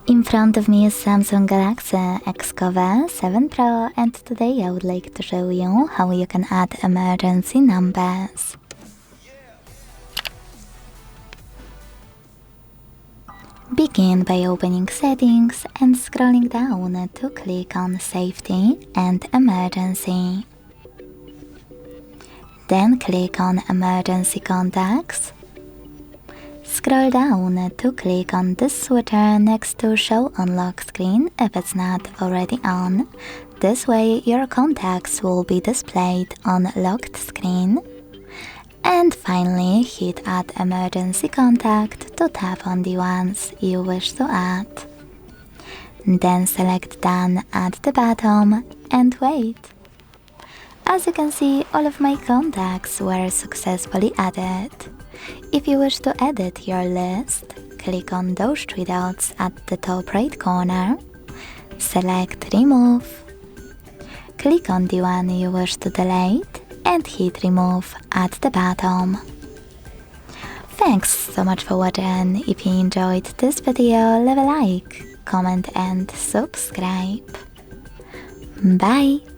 In front of me is Samsung Galaxy XCover7 Pro, and today I would like to show you how you can add emergency numbers. Begin by opening Settings and scrolling down to click on Safety and Emergency. Then click on Emergency Contacts. Scroll down to click on this switcher next to Show on Lock Screen if it's not already on. This way your contacts will be displayed on locked screen. And finally hit Add Emergency Contact to tap on the ones you wish to add. Then select Done at the bottom and wait. As you can see, all of my contacts were successfully added. If you wish to edit your list, click on those three dots at the top right corner, select Remove, click on the one you wish to delete and hit Remove at the bottom. Thanks so much for watching. If you enjoyed this video, leave a like, comment and subscribe. Bye!